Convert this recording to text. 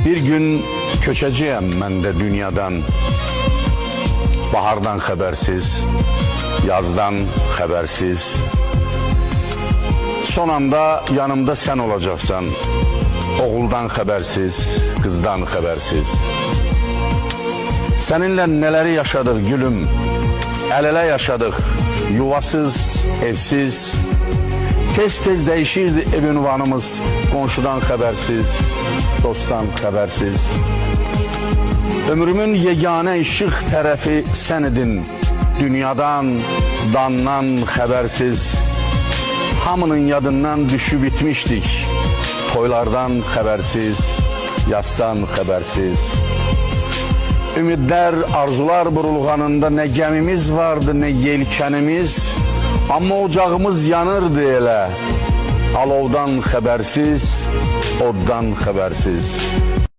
Bir gün köçəcəyəm mən də dünyadan. Bahardan xəbərsiz, yazdan xəbərsiz. Son anda yanımda sən olacaqsan. Oğuldan xəbərsiz, qızdan xəbərsiz. Səninlə nələri yaşadıq gülüm, əl-ələ yaşadıq, yuvasız, evsiz. Tez-tez dəyişirdi ev ünvanımız, qonşudan xəbərsiz, dostdan xəbərsiz. Ömrümün yeganə işıq tərəfi sən idin, dünyadan, dandan xəbərsiz. Hamının yadından düşüb bitmişdik, toylardan xəbərsiz, yasdan xəbərsiz. Ümidlər, arzular burulğanında nə gəmimiz vardı, nə yelkənimiz. Amma ocağımız yanırdı elə, alovdan xəbərsiz, oddan xəbərsiz.